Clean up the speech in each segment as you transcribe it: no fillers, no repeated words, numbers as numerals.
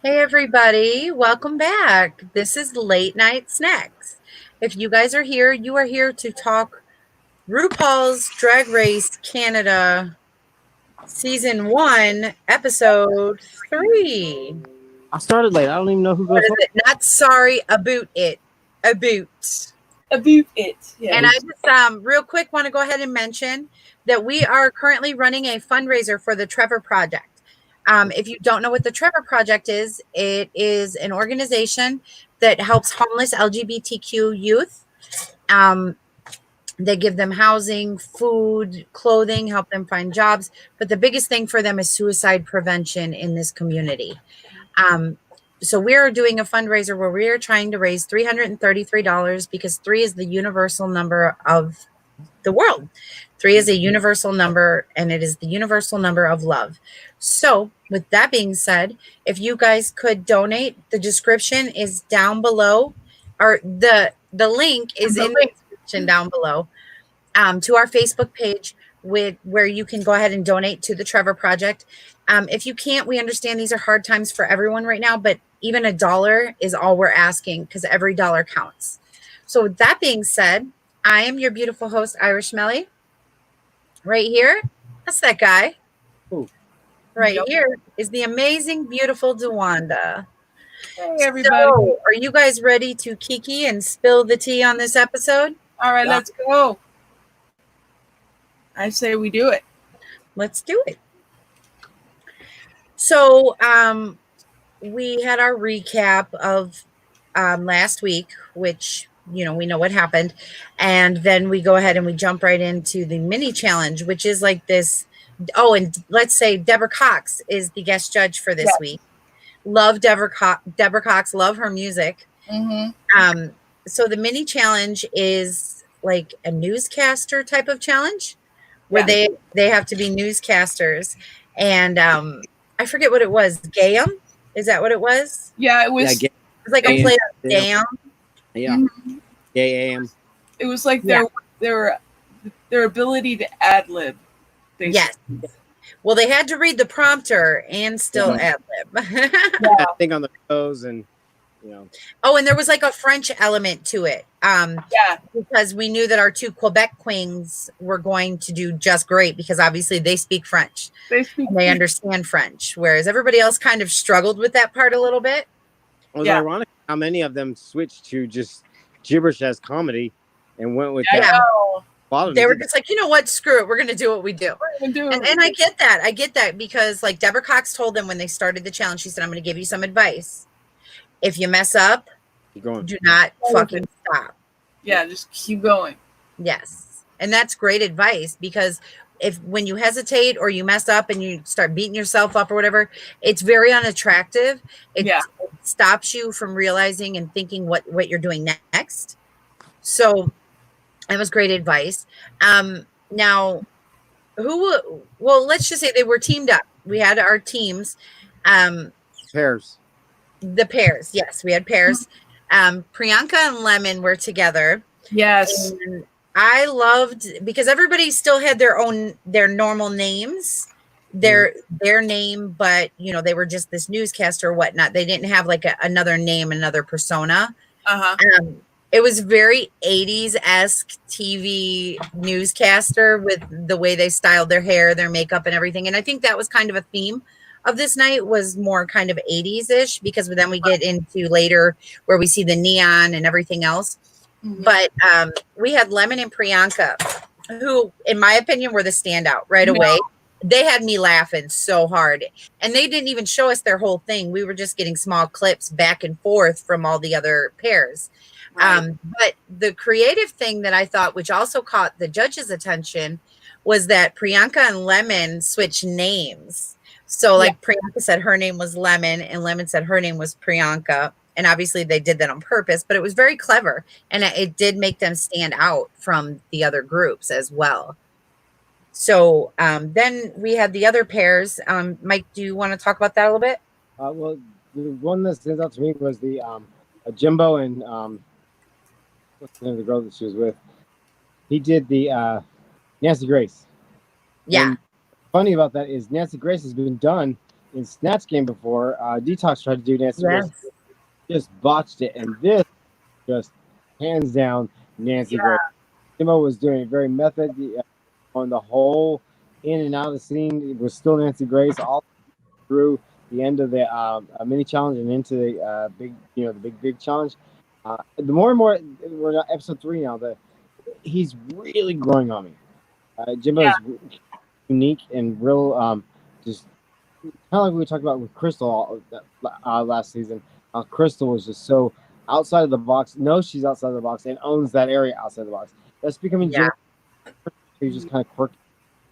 Hey everybody, welcome back. This is Nite Snax. If you guys are here, you are here to talk RuPaul's Drag Race Canada Season 1, Episode 3. I started late. I don't even know who What goes is home. it? Not Sorry Aboot It. Aboot. Aboot It. Yeah. And I just real quick want to go ahead and mention that we are currently running a fundraiser for the Trevor Project. If you don't know what the Trevor Project is, it is an organization that helps homeless LGBTQ youth. They give them housing, food, clothing, help them find jobs. But the biggest thing for them is suicide prevention in this community. So we are doing a fundraiser where we are trying to raise $333 because 3 is the universal number of the world. 3 is a universal number, and it is the universal number of love. So with that being said, if you guys could donate, the description is down below, or the link is in the description down below, to our Facebook page where you can go ahead and donate to the Trevor Project. If you can't, we understand these are hard times for everyone right now, but even $1 is all we're asking because every dollar counts. So with that being said, I am your beautiful host, Irish Melly. Right here, that's that guy. Ooh. Right here is the amazing, beautiful DeWanda. Hey, everybody. So, are you guys ready to kiki and spill the tea on this episode? All right, let's go. I say we do it. Let's do it. So, we had our recap of last week, which, we know what happened. And then we go ahead and we jump right into the mini challenge, which is like this. Oh, and let's say Deborah Cox is the guest judge for this week. Love Deborah Cox. Love her music. Mm-hmm. So the mini challenge is like a newscaster type of challenge where they have to be newscasters. And I forget what it was. Gayam? Is that what it was? Yeah, it was. It was like a play of Gayam. Yeah. Mm-hmm. Gay-am. It was like their ability to ad lib. Yes. Well, they had to read the prompter and still ad lib. I think on the toes and Oh, and there was like a French element to it. Because we knew that our 2 Quebec queens were going to do just great because obviously they speak French. They understand French, whereas everybody else kind of struggled with that part a little bit. It was ironic how many of them switched to just gibberish as comedy and went with that. They were just like, you know what? Screw it. We're going to do what we do. And I get that. I get that because like Deborah Cox told them when they started the challenge, she said, I'm going to give you some advice. If you mess up, do not fucking stop. Yeah, just keep going. Yes. And that's great advice because when you hesitate or you mess up and you start beating yourself up or whatever, it's very unattractive. It stops you from realizing and thinking what you're doing next. So that was great advice. Now, let's just say they were teamed up. We had our teams. Pairs. The pairs. Yes, we had pairs. Priyanka and Lemon were together. Yes. And I loved because everybody still had their normal names, their name, but they were just this newscaster or whatnot. They didn't have like another name, another persona. It was very 80s-esque TV newscaster with the way they styled their hair, their makeup, and everything. And I think that was kind of a theme of this night, was more kind of 80s-ish, because then we get into later where we see the neon and everything else. Mm-hmm. But we had Lemon and Priyanka, who, in my opinion, were the standout right away. They had me laughing so hard. And they didn't even show us their whole thing. We were just getting small clips back and forth from all the other pairs. Right. But the creative thing that I thought, which also caught the judges' attention, was that Priyanka and Lemon switched names. So like Priyanka said her name was Lemon and Lemon said her name was Priyanka. And obviously they did that on purpose, but it was very clever. And it did make them stand out from the other groups as well. So then we had the other pairs. Mike, do you want to talk about that a little bit? Well, the one that stands out to me was the Jimbo and what's the name of the girl that she was with? He did the Nancy Grace. Yeah. And funny about that is Nancy Grace has been done in Snatch Game before, Detox tried to do Nancy Grace, Yes. just botched it, and this just hands down Nancy Grace. Timo was doing very method on the whole in and out of the scene. It was still Nancy Grace all through the end of the mini challenge and into the big challenge. The more and more, we're at episode 3 now. He's really growing on me. Jimbo is unique and real. Just kind of like we talked about with Crystal last season. Crystal was just so outside of the box. Knows she's outside of the box and owns that area outside the box. That's becoming Jimbo. He's just kind of quirky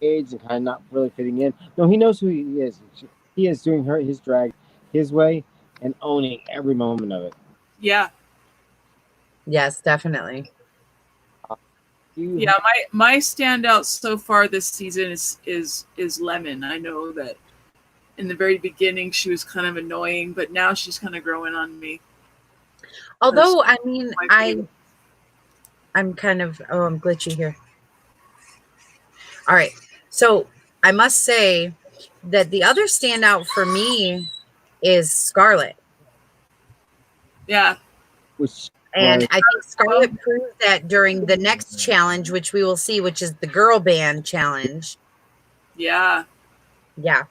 age and kind of not really fitting in. No, he knows who he is. He is doing his drag his way and owning every moment of it. Yeah. Yes, definitely. Yeah, my standout so far this season is Lemon. I know that in the very beginning she was kind of annoying, but now she's kind of growing on me. Although, I mean, I'm kind of I'm glitchy here. All right. So I must say that the other standout for me is Scarlett. Yeah. And I think Scarlett proved that during the next challenge, which we will see, which is the girl band challenge. Yeah. Yeah.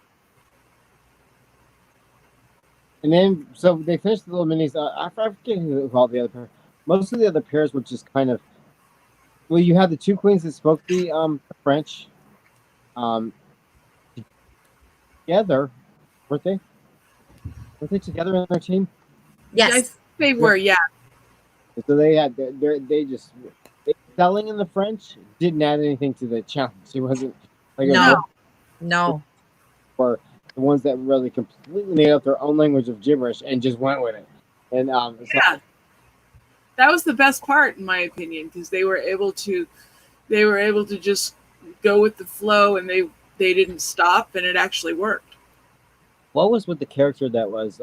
And then, so they finished the little minis. I forget who all the other pairs. Most of the other pairs were just kind of. Well, you had the 2 queens that spoke the French. Together, weren't they? Weren't they together in their team? Yes, I think they were. Yeah. So they had they selling in the French didn't add anything to the challenge. It wasn't like no. For the ones that really completely made up their own language of gibberish and just went with it. And that was the best part in my opinion, because they were able to just go with the flow, and they didn't stop, and it actually worked. What was with the character that was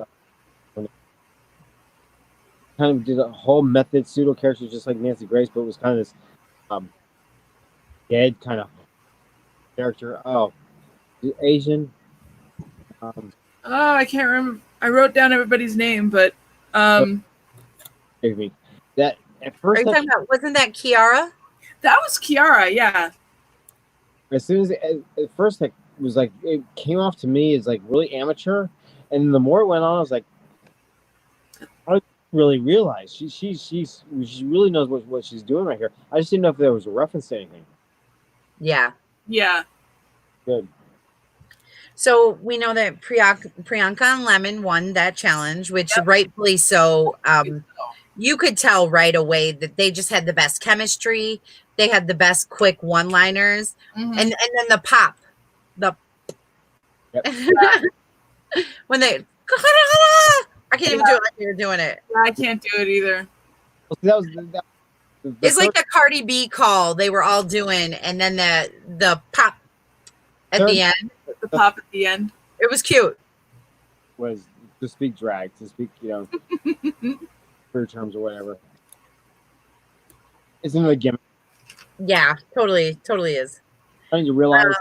kind of did a whole method pseudo character just like Nancy Grace, but it was kind of this dead kind of character. Oh, Asian. I can't remember. I wrote down everybody's name, but Excuse me. That at first, Are you talking about, wasn't that Kiara? that was Kiara. Yeah. as soon as at first it was like it came off to me as like really amateur, and the more it went on, I was like, I don't really realize she really knows what she's doing right here. I just didn't know if there was a reference to anything. Yeah. Yeah. Good. So we know that Priyanka and Lemon won that challenge, which rightfully so. You could tell right away that they just had the best chemistry. They had the best quick one-liners, and then the pop, when they, I can't even do it like you're doing it. I can't do it either. That was It's like the Cardi B call they were all doing, and then the pop at the end. The pop at the end. It was cute. Was to speak drag, to speak, terms or whatever. Isn't it a gimmick? Yeah, totally is. I need to realize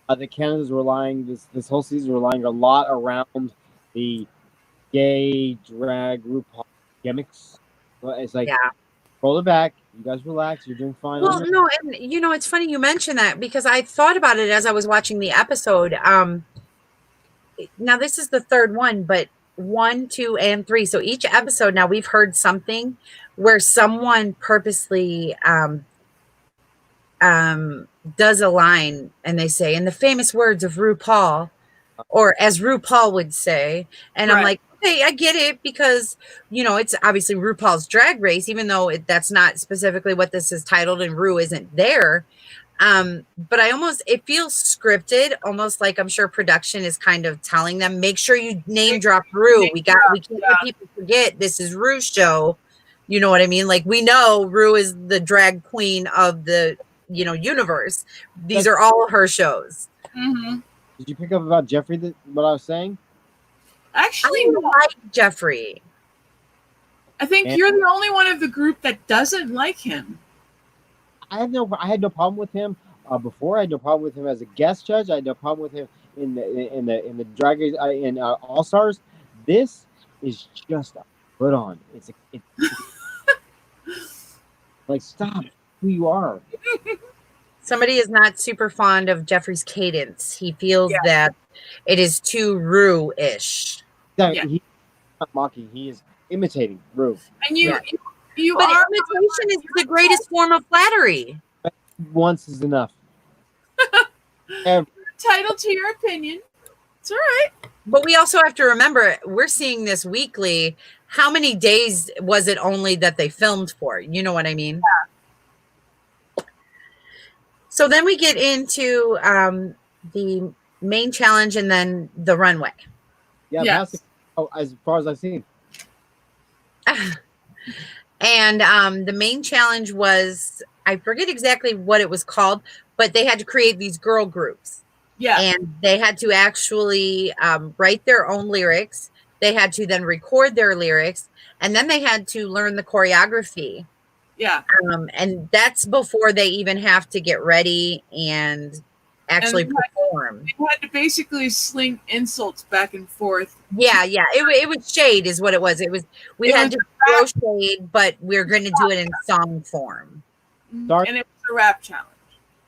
that Canada's relying this whole season relying a lot around the gay drag RuPaul gimmicks. It's like, roll it back. You guys relax. You're doing fine. Well, no, and it's funny you mentioned that, because I thought about it as I was watching the episode. Now this is the third one, but 1, 2, and 3. So each episode now we've heard something where someone purposely does a line and they say, in the famous words of RuPaul, or as RuPaul would say, and I'm like, okay, I get it, because it's obviously RuPaul's Drag Race, even though that's not specifically what this is titled, and Ru isn't there. But it feels scripted, almost like I'm sure production is kind of telling them, make sure you name drop Ru. We can't let people forget this is Ru's show. You know what I mean? Like, we know Ru is the drag queen of the universe. These are all her shows. Mm-hmm. Did you pick up about Jeffrey? What I was saying? Actually, I like Jeffrey. I think you're the only one of the group that doesn't like him. I had no problem with him before. I had no problem with him as a guest judge. I had no problem with him in the drag race in All Stars. This is just a put on. It's like stop who you are. Somebody is not super fond of Jeffrey's cadence. He feels that it is too Rue-ish. He's not mocking. He is imitating Rue. And you but imitation is the greatest form of flattery. Once is enough. Entitled to your opinion. It's all right. But we also have to remember, we're seeing this weekly. How many days was it only that they filmed for? You know what I mean? Yeah. So then we get into the main challenge and then the runway. Yeah, yes. As far as I've seen. And the main challenge was, I forget exactly what it was called, but they had to create these girl groups. Yeah. And they had to actually write their own lyrics. They had to then record their lyrics. And then they had to learn the choreography. Yeah. And that's before they even have to get ready and actually perform. They had to basically sling insults back and forth. Yeah. It was shade is what it was. We had to throw shade, but we're going to do it in song form. Sorry. And it was a rap challenge.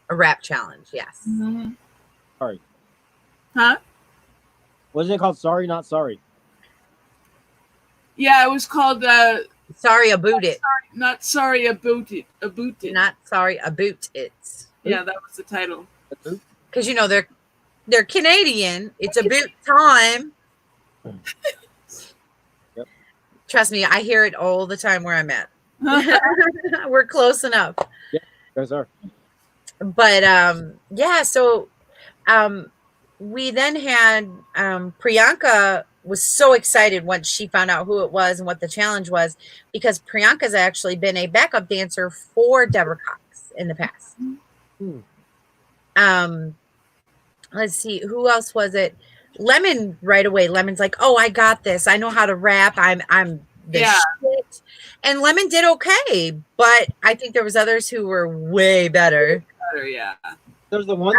A rap challenge, yes. Mm-hmm. Sorry. Huh? What is it called? Sorry, not sorry. Yeah, it was called Sorry Aboot It. Not Sorry Aboot It. Aboot It. Not Sorry Aboot It. Yeah, that was the title. Because you know they're Canadian. It's about time. Yep. Trust me, I hear it all the time where I'm at. We're close enough. Yeah, you guys are. But yeah, so we then had Priyanka was so excited once she found out who it was and what the challenge was, because Priyanka's actually been a backup dancer for Deborah Cox in the past. Let's see, who else was it? Lemon right away. Lemon's like, oh, I got this. I know how to rap. I'm the shit. And Lemon did okay, but I think there was others who were way better. Yeah. There's the one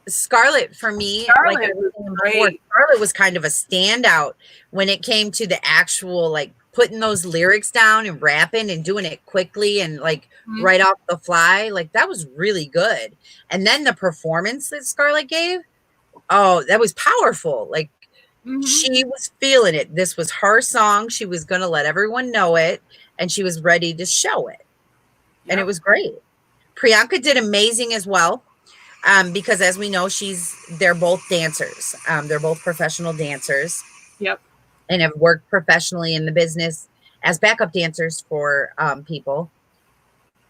Scarlett for me, Scarlett was great. Scarlett was kind of a standout when it came to the actual, like, putting those lyrics down and rapping and doing it quickly and like right off the fly. Like that was really good. And then the performance that Scarlett gave, oh, that was powerful. Like she was feeling it. This was her song. She was going to let everyone know it and she was ready to show it. Yep. And it was great. Priyanka did amazing as well. Because as we know, they're both dancers. They're both professional dancers. Yep. And have worked professionally in the business as backup dancers for people.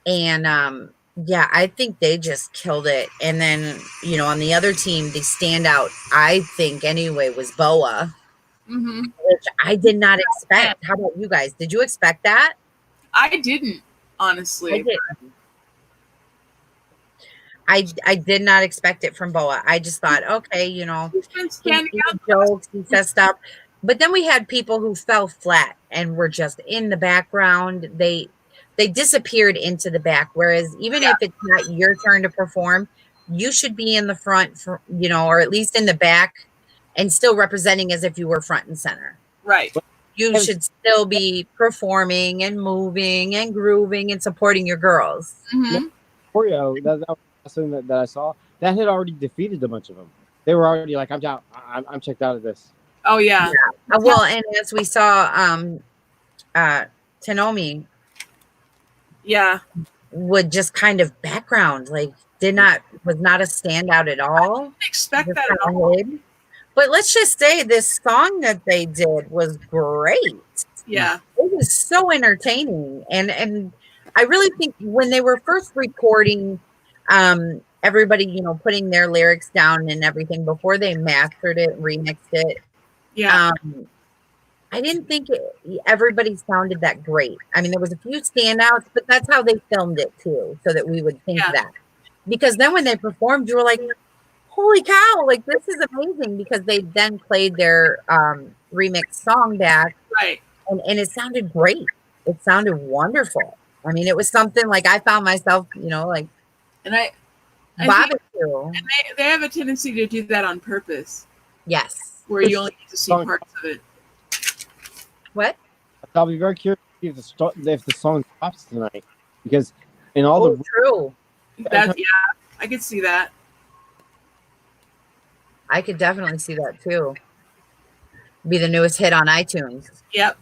And yeah, I think they just killed it. And then, you know, on the other team, the standout, I think anyway, was Boa, which I did not expect. How about you guys? Did you expect that? I didn't, honestly. I didn't. I did not expect it from Boa. I just thought, okay, you know, he's been standing out jokes, he says stuff. But then we had people who fell flat and were just in the background. They disappeared into the back. Whereas even if it's not your turn to perform, you should be in the front, for, you know, or at least in the back and still representing as if you were front and center. Right. You should still be performing and moving and grooving and supporting your girls. Choreo, that was something that I saw. That had already defeated a bunch of them. They were already like, I'm out. I'm checked out of this. Oh yeah. Well, and as we saw, Tanomi, would just kind of background, like was not a standout at all. I didn't expect that at all. But let's just say this song that they did was great. Yeah, it was so entertaining, and I really think when they were first recording, everybody, you know, putting their lyrics down and everything before they mastered it, remixed it. Yeah. I didn't think everybody sounded that great. I mean, there was a few standouts, but that's how they filmed it too, so that we would think that. Because then when they performed, you were like, holy cow, like this is amazing, because they then played their remixed song back. Right. And it sounded great. It sounded wonderful. I mean, it was something like I found myself, you know, like. And Barbecue. And they have a tendency to do that on purpose, Yes. where you only get to see parts of it. What? I'll be very curious to see if the song drops tonight, because in all the true. That I could see that. I could definitely see that too. Be the newest hit on iTunes. Yep.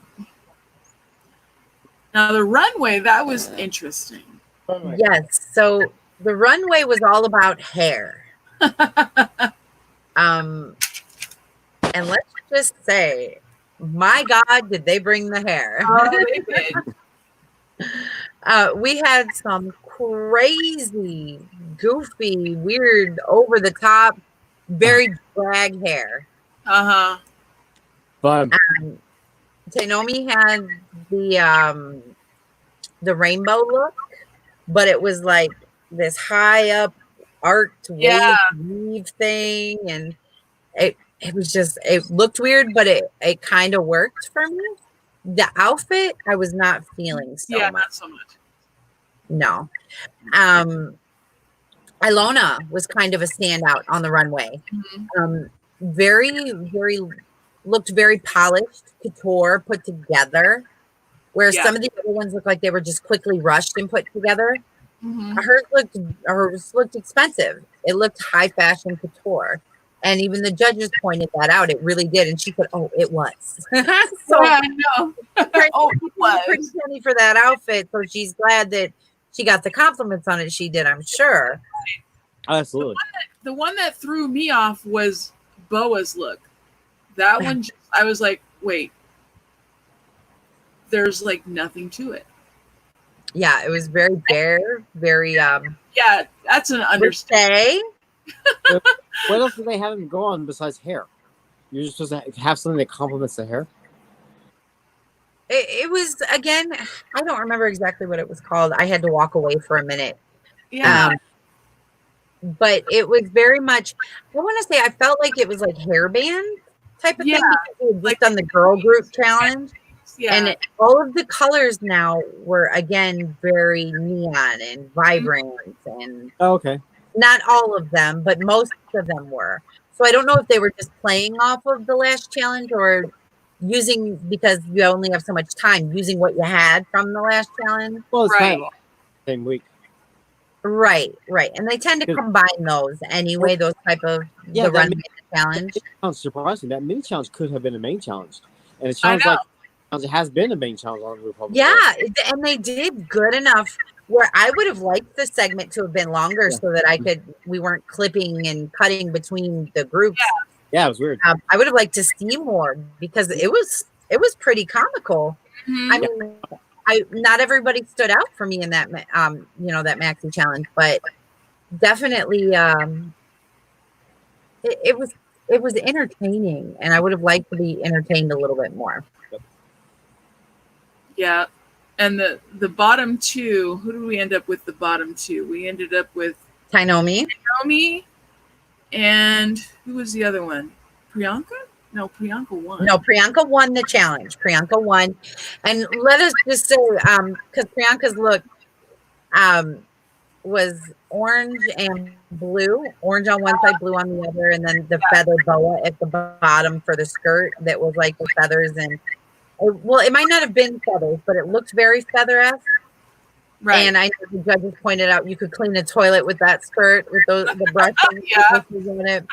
Now the Runway, that was interesting. Yes. So the Runway was all about hair. And let's just say, my God, did they bring the hair? Oh, they did. We had some crazy, goofy, weird, over the top, very drag hair. Fun. Tainomi had the rainbow look, but it was like this high up arced weave thing, and it was just, it looked weird, but it kind of worked for me. The outfit I was not feeling so much. Not so much. No. Ilona was kind of a standout on the runway. Very, very, looked very polished, couture, put together, whereas some of the other ones looked like they were just quickly rushed and put together. Hers looked expensive. It looked high fashion couture. And even the judges pointed that out. It really did. And she said, "Oh, it was." So I know. Oh, it was. Pretty penny for that outfit. So she's glad that she got the compliments on it. She did, I'm sure. Absolutely. The one that threw me off was Boa's look. That one, I was like, wait, there's like nothing to it. Yeah, it was very bare, very yeah, that's an understatement. What else do they have them go on besides hair? You're just supposed to have something that complements the hair? It was, again, I don't remember exactly what it was called. I had to walk away for a minute. Yeah. But it was very much, I want to say, I felt like it was like hairband type of thing, because we had just done the girl group challenge. And all of the colors now were, again, very neon and vibrant. And okay. Not all of them, but most of them were. So I don't know if they were just playing off of the last challenge, or using, because you only have so much time, using what you had from the last challenge. Well, it's kind of same week. Right. And they tend to combine those anyway, those type of the runway challenge. Surprising. That mini challenge could have been a main challenge. And it sounds like it has been a main challenge on RuPaul. Yeah, and they did good enough where I would have liked the segment to have been longer, so that we weren't clipping and cutting between the groups. Yeah, it was weird. I would have liked to see more, because it was pretty comical. I mean, not everybody stood out for me in that that maxi challenge, but definitely it was entertaining, and I would have liked to be entertained a little bit more. Yeah. And the bottom two, who did we end up with? The bottom two, we ended up with Tainomi, and who was the other one? Priyanka? No, Priyanka won. No, Priyanka won the challenge. Priyanka won. And let us just say, because Priyanka's look was orange and blue. Orange on one side, blue on the other, and then the feather boa at the bottom for the skirt that was like the feathers. And it might not have been feathers, but it looked very feather-esque. Right. And I know the judges pointed out you could clean a toilet with that skirt with the brushes on it.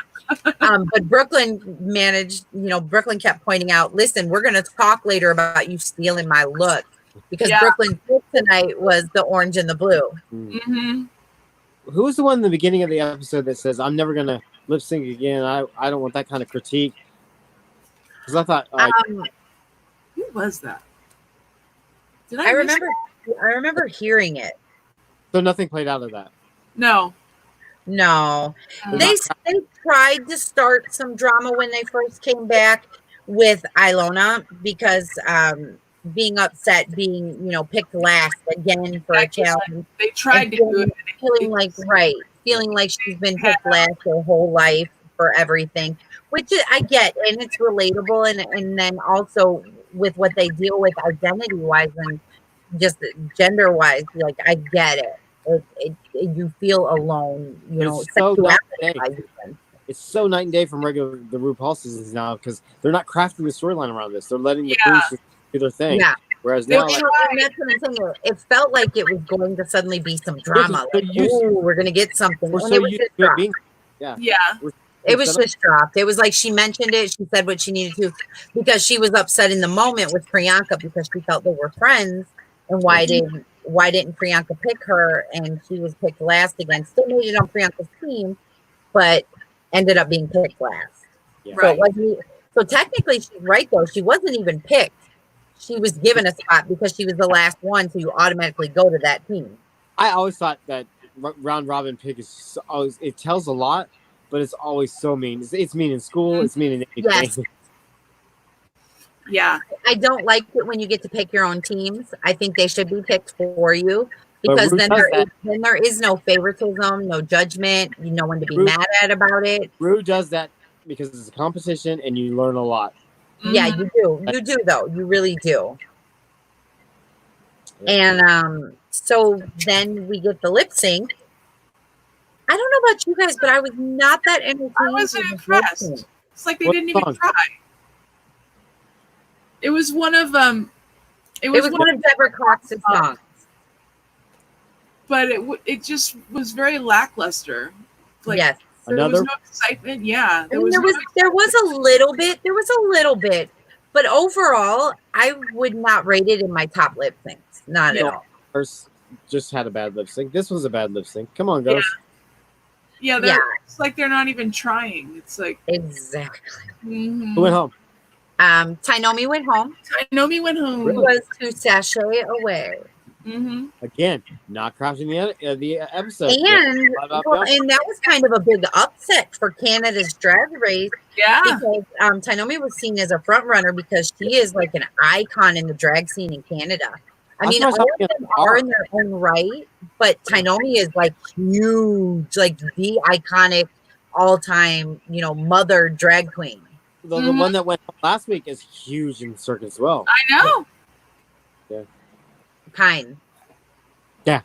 But Brooklyn managed, Brooklyn kept pointing out, listen, we're going to talk later about you stealing my look, because Brooklyn's look tonight was the orange and the blue. Who was the one in the beginning of the episode that says, I'm never going to lip sync again? I don't want that kind of critique. Because I thought, who was that? I remember hearing it. So nothing played out of that? No. They tried to start some drama when they first came back with Ilona, because being upset, being picked last again for a challenge. They tried to do it. Feeling like she's been picked last her whole life for everything, which I get, and it's relatable, and then also with what they deal with identity wise and just gender wise, like I get it. You feel alone, you know, It's so night and day. sexuality. It's so night and day from the RuPaul seasons now because they're not crafting the storyline around this. They're letting the queens just do their thing. Yeah. Whereas Well, now, and that's what I'm saying. It felt like it was going to suddenly be some drama. Like, we're going to get something. we're And so it was used just to it dropped. being, It was just dropped. It was like she mentioned it. She said what she needed to because she was upset in the moment with Priyanka because she felt they were friends. And why didn't Priyanka pick her? And she was picked last again. Still made it on Priyanka's team, but ended up being picked last. Yeah. So it wasn't. So technically, she's right though. She wasn't even picked. She was given a spot because she was the last one, so you automatically go to that team. I always thought that round robin pick is always, it tells a lot, but it's always so mean. It's mean in school. It's mean in anything. Yes. Yeah. I don't like it when you get to pick your own teams. I think they should be picked for you because then there is no favoritism, no judgment, no one to be mad at about it. Ru does that because it's a competition and you learn a lot. Yeah, you do. You do though. You really do. And so then we get the lip sync. I don't know about you guys, but I was not that entertained. I wasn't impressed. It's like they didn't even try. It was one of It was one of Deborah Cox's songs. But it just was very lackluster. Like, yes. There was no excitement. Yeah. There was a little bit. But overall, I would not rate it in my top lip syncs. Not at all. Just had a bad lip sync. This was a bad lip sync. Come on, girls. Yeah, it's like they're not even trying. It's like exactly. Mm-hmm. Who went home? Tainomi went home. Really? Was to sashay away. Mm-hmm. Again, not crafting the episode. And that was kind of a big upset for Canada's Drag Race. Yeah. Because Tainomi was seen as a front runner because she is like an icon in the drag scene in Canada. I mean, all of them are in their own right, but Tainomi is like huge, like the iconic all-time, mother drag queen. The one that went last week is huge in circuit as well. I know. Yeah. Kine. Yeah.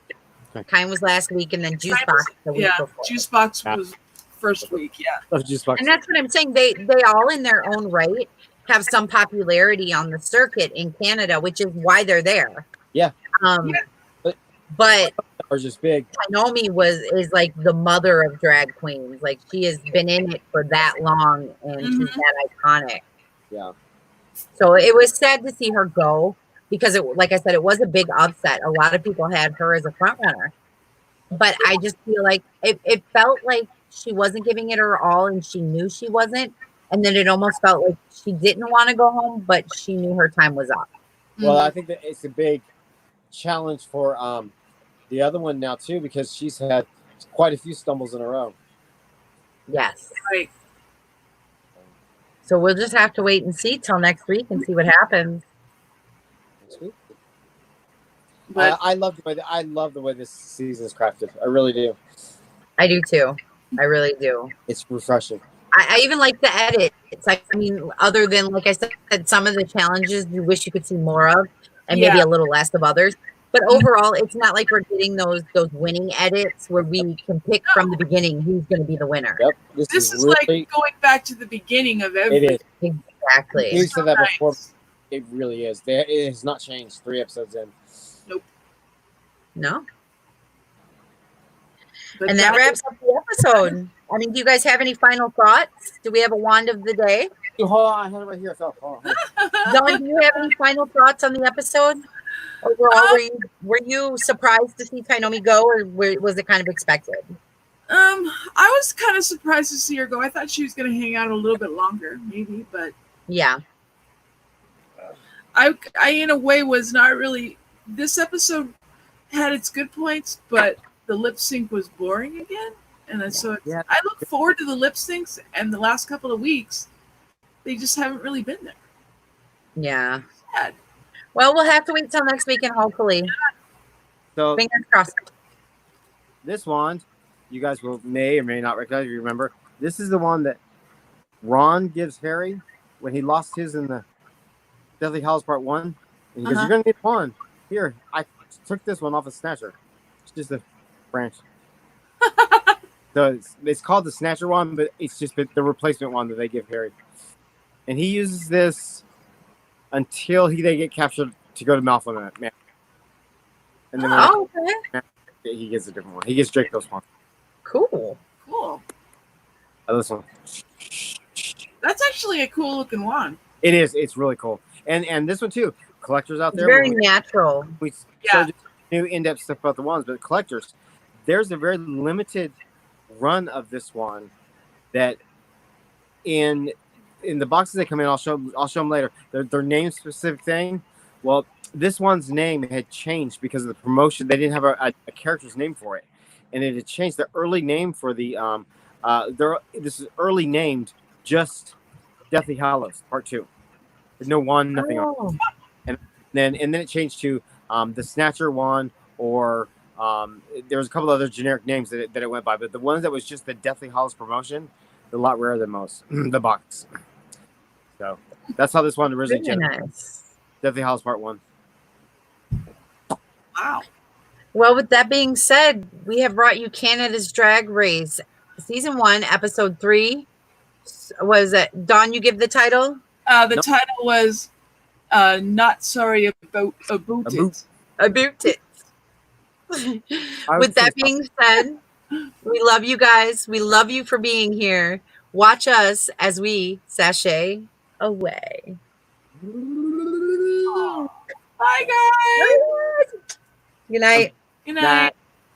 Kine was last week, and then Juicebox the week before. Juicebox was first week. Yeah. Juicebox. And that's what I'm saying. They all in their own right have some popularity on the circuit in Canada, which is why they're there. Yeah. But are just big. Tainomi is like the mother of drag queens. Like she has been in it for that long, and she's that iconic. Yeah. So it was sad to see her go because like I said, it was a big upset. A lot of people had her as a front runner, but I just feel like it felt like she wasn't giving it her all, and she knew she wasn't. And then it almost felt like she didn't want to go home, but she knew her time was up. Well, I think that it's a big challenge for the other one now too, because she's had quite a few stumbles in a row. Yes. Right. So we'll just have to wait and see till next week and see what happens. Next week. But I love the way this season is crafted. I really do. I do too. I really do. It's refreshing. I even like the edit. It's like, I mean, other than, like I said, some of the challenges you wish you could see more of, and maybe a little less of others. But overall, it's not like we're getting those winning edits where we can pick from the beginning who's going to be the winner. Yep. This is really, like going back to the beginning of everything. It is. Exactly. You said that before. It really is. It has not changed 3 episodes in. Nope. No. But and that wraps up the episode. I mean, do you guys have any final thoughts? Do we have a wand of the day? Hold on, I had it right here. Dawn, do you have any final thoughts on the episode? Overall, were you surprised to see Tainomi go, or was it kind of expected? I was kind of surprised to see her go. I thought she was going to hang out a little bit longer, maybe, but yeah. I in a way was not really. This episode had its good points, but the lip sync was boring again, and so I look forward to the lip syncs, and the last couple of weeks, they just haven't really been there. Yeah. Sad. Well, we'll have to wait till next week, and hopefully, so fingers crossed. This wand, you guys may or may not recognize. You remember, this is the one that Ron gives Harry when he lost his in the Deathly Hallows Part 1. And he goes, "You're gonna need one. Here, I took this one off a snatcher. It's just a branch. So it's called the Snatcher wand, but it's just the replacement wand that they give Harry. And he uses this until they get captured to go to Malfoy. And then when he gets a different one. He gets Draco's wand. Cool. This one. That's actually a cool looking wand. It is. It's really cool. And this one too. Collectors out there. Very natural. We started new in-depth stuff about the wands, but collectors, there's a very limited run of this one that in the boxes they come in, I'll show them later. Their name specific thing. Well, this one's name had changed because of the promotion. They didn't have a character's name for it, and it had changed. The early name for the this is early named just Deathly Hallows Part 2. There's no wand, nothing on. And then it changed to the Snatcher wand, or there was a couple other generic names that it went by, but the ones that was just the Deathly Hallows promotion, they're a lot rarer than most. The box. So that's how this one originally generated. Nice. Deathly Hallows Part 1. Wow. Well, with that being said, we have brought you Canada's Drag Race Season 1, Episode 3. Was it Dawn? You give the title? The title was Not Sorry About It. About It. With that being said, we love you guys. We love you for being here. Watch us as we sashay away. Bye, guys. Good night. Good night.